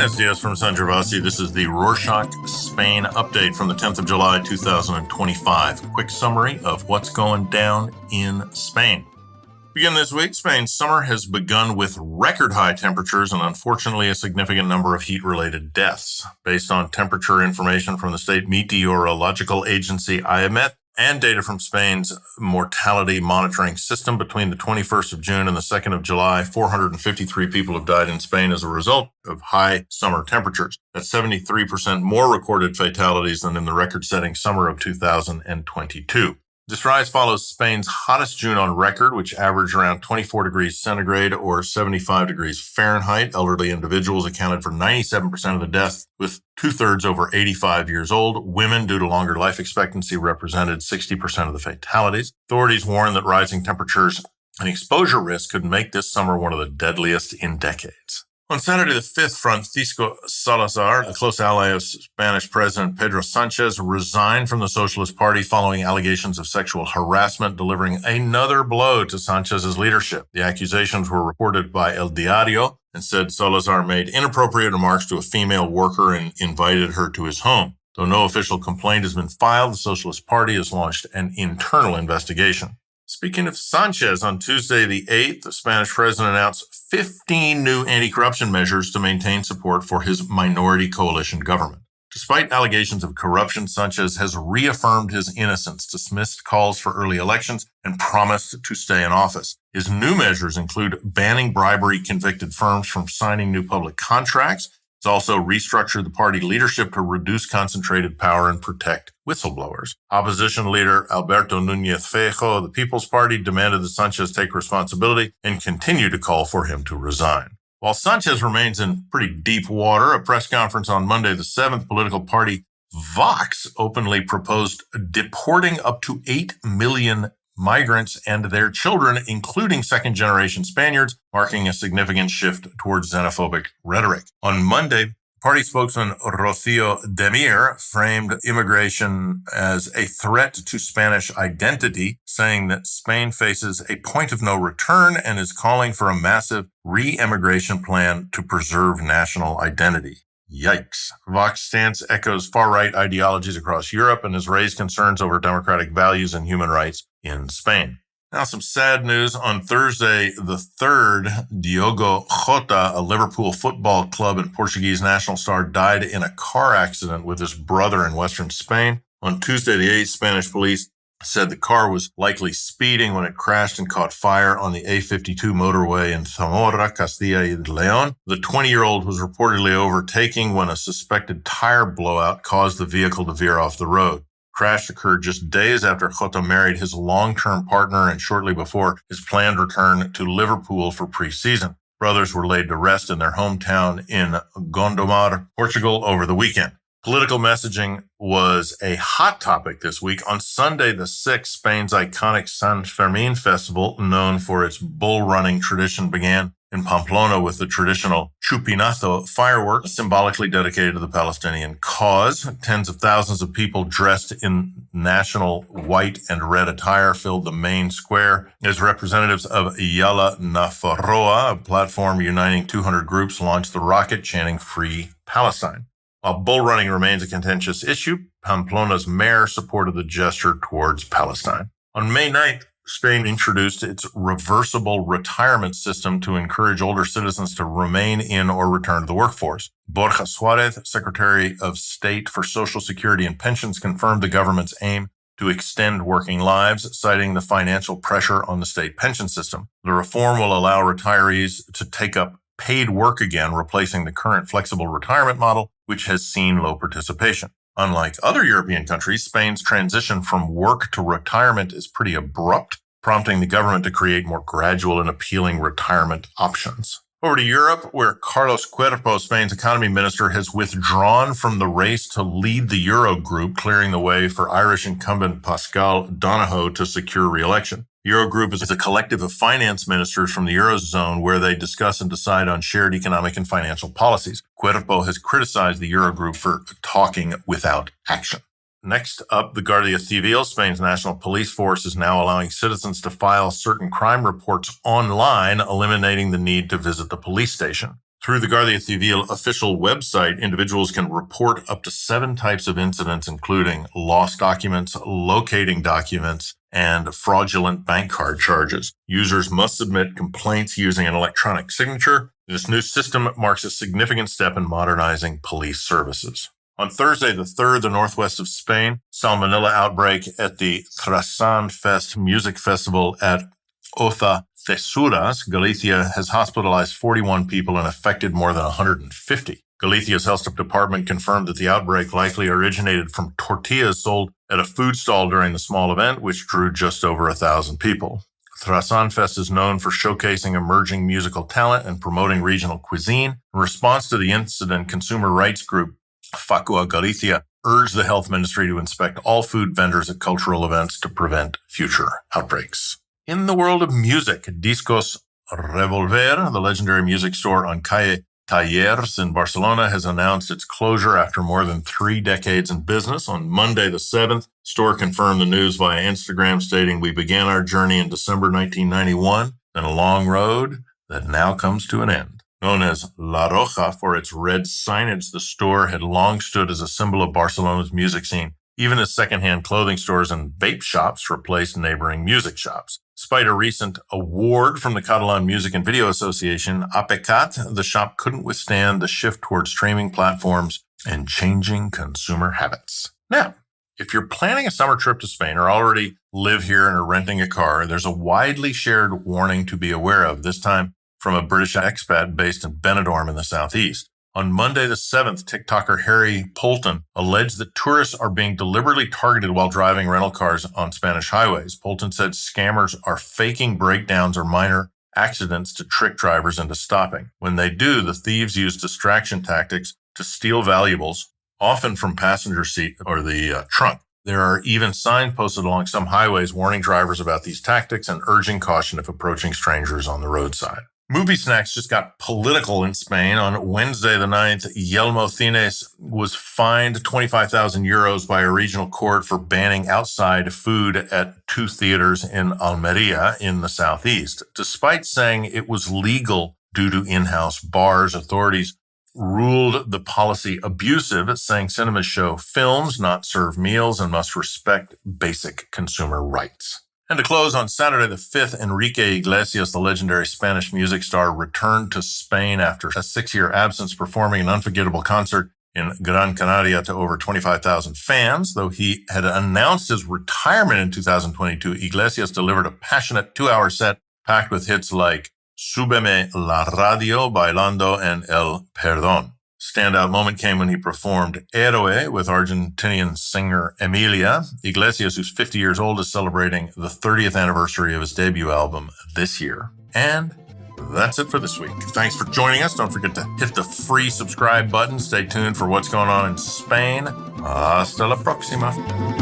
Buenos dias from San Gervasi. This is the Rorschach Spain update from the 10th of July, 2025. A quick summary of what's going down in Spain. Begin this week, Spain's summer has begun with record high temperatures and unfortunately a significant number of heat-related deaths. Based on temperature information from the state meteorological agency IMET and data from Spain's mortality monitoring system, between the 21st of June and the 2nd of July, 453 people have died in Spain as a result of high summer temperatures. That's 73% more recorded fatalities than in the record-setting summer of 2022. This rise follows Spain's hottest June on record, which averaged around 24 degrees centigrade or 75 degrees Fahrenheit. Elderly individuals accounted for 97% of the deaths, with two-thirds over 85 years old. Women, due to longer life expectancy, represented 60% of the fatalities. Authorities warn that rising temperatures and exposure risk could make this summer one of the deadliest in decades. On Saturday the 5th, Francisco Salazar, a close ally of Spanish President Pedro Sanchez, resigned from the Socialist Party following allegations of sexual harassment, delivering another blow to Sanchez's leadership. The accusations were reported by El Diario and said Salazar made inappropriate remarks to a female worker and invited her to his home. Though no official complaint has been filed, the Socialist Party has launched an internal investigation. Speaking of Sanchez, on Tuesday the 8th, the Spanish president announced 15 new anti-corruption measures to maintain support for his minority coalition government. Despite allegations of corruption, Sanchez has reaffirmed his innocence, dismissed calls for early elections, and promised to stay in office. His new measures include banning bribery-convicted firms from signing new public contracts. It's also restructured the party leadership to reduce concentrated power and protect whistleblowers. Opposition leader Alberto Núñez Feijóo of the People's Party demanded that Sanchez take responsibility and continue to call for him to resign. While Sanchez remains in pretty deep water, a press conference on Monday the 7th, political party Vox openly proposed deporting up to 8 million migrants and their children, including second-generation Spaniards, marking a significant shift towards xenophobic rhetoric. On Monday, party spokesman Rocío Demir framed immigration as a threat to Spanish identity, saying that Spain faces a point of no return and is calling for a massive re-immigration plan to preserve national identity. Yikes. Vox's stance echoes far-right ideologies across Europe and has raised concerns over democratic values and human rights in Spain. Now, some sad news. On Thursday the 3rd, Diogo Jota, a Liverpool football club and Portuguese national star, died in a car accident with his brother in western Spain. On Tuesday the 8th, Spanish police said the car was likely speeding when it crashed and caught fire on the A52 motorway in Zamora, Castilla y León. The 20-year-old was reportedly overtaking when a suspected tire blowout caused the vehicle to veer off the road. Crash occurred just days after Jota married his long-term partner and shortly before his planned return to Liverpool for pre-season. Brothers were laid to rest in their hometown in Gondomar, Portugal, over the weekend. Political messaging was a hot topic this week. On Sunday the 6th, Spain's iconic San Fermin festival, known for its bull running tradition, began in Pamplona with the traditional chupinazo fireworks symbolically dedicated to the Palestinian cause. Tens of thousands of people dressed in national white and red attire filled the main square as representatives of Yalla Nafarroa, a platform uniting 200 groups, launched the rocket chanting "Free Palestine." While bull running remains a contentious issue, Pamplona's mayor supported the gesture towards Palestine. On May 9th, Spain introduced its reversible retirement system to encourage older citizens to remain in or return to the workforce. Borja Suárez, Secretary of State for Social Security and Pensions, confirmed the government's aim to extend working lives, citing the financial pressure on the state pension system. The reform will allow retirees to take up paid work again, replacing the current flexible retirement model, which has seen low participation. Unlike other European countries, Spain's transition from work to retirement is pretty abrupt, prompting the government to create more gradual and appealing retirement options. Over to Europe, where Carlos Cuerpo, Spain's economy minister, has withdrawn from the race to lead the Eurogroup, clearing the way for Irish incumbent Pascal Donohoe to secure re-election. The Eurogroup is a collective of finance ministers from the Eurozone where they discuss and decide on shared economic and financial policies. Cuerpo has criticized the Eurogroup for talking without action. Next up, the Guardia Civil, Spain's national police force, is now allowing citizens to file certain crime reports online, eliminating the need to visit the police station. Through the Guardia Civil official website, individuals can report up to 7 types of incidents, including lost documents, locating documents, and fraudulent bank card charges. Users must submit complaints using an electronic signature. This new system marks a significant step in modernizing police services. On Thursday the 3rd, the northwest of Spain, salmonella outbreak at the Trasan Fest music festival at Oza Cesuras, Galicia, has hospitalized 41 people and affected more than 150. Galicia's health department confirmed that the outbreak likely originated from tortillas sold at a food stall during the small event, which drew just over 1,000 people. Trasan Fest is known for showcasing emerging musical talent and promoting regional cuisine. In response to the incident, consumer rights group Facua Galicia urged the health ministry to inspect all food vendors at cultural events to prevent future outbreaks. In the world of music, Discos Revolver, the legendary music store on Calle Tallers in Barcelona, has announced its closure after more than 3 decades in business. On Monday the 7th, the store confirmed the news via Instagram, stating, "We began our journey in December 1991, then a long road that now comes to an end." Known as La Roja for its red signage, the store had long stood as a symbol of Barcelona's music scene, even as secondhand clothing stores and vape shops replaced neighboring music shops. Despite a recent award from the Catalan Music and Video Association, APECAT, the shop couldn't withstand the shift towards streaming platforms and changing consumer habits. Now, if you're planning a summer trip to Spain or already live here and are renting a car, there's a widely shared warning to be aware of, this time from a British expat based in Benidorm in the southeast. On Monday the 7th, TikToker Harry Poulton alleged that tourists are being deliberately targeted while driving rental cars on Spanish highways. Poulton said scammers are faking breakdowns or minor accidents to trick drivers into stopping. When they do, the thieves use distraction tactics to steal valuables, often from passenger seat or the trunk. There are even signs posted along some highways warning drivers about these tactics and urging caution if approaching strangers on the roadside. Movie snacks just got political in Spain. On Wednesday the 9th, Yelmo Cines was fined 25,000 euros by a regional court for banning outside food at 2 theaters in Almeria in the southeast. Despite saying it was legal due to in-house bars, authorities ruled the policy abusive, saying cinemas show films, not serve meals, and must respect basic consumer rights. And to close, on Saturday the 5th, Enrique Iglesias, the legendary Spanish music star, returned to Spain after a 6-year absence, performing an unforgettable concert in Gran Canaria to over 25,000 fans. Though he had announced his retirement in 2022, Iglesias delivered a passionate 2-hour set packed with hits like Súbeme la radio, Bailando, and El Perdón. Standout moment came when he performed Héroe with Argentinian singer Emilia. Iglesias, who's 50 years old, is celebrating the 30th anniversary of his debut album this year. And that's it for this week. Thanks for joining us. Don't forget to hit the free subscribe button. Stay tuned for what's going on in Spain. Hasta la próxima.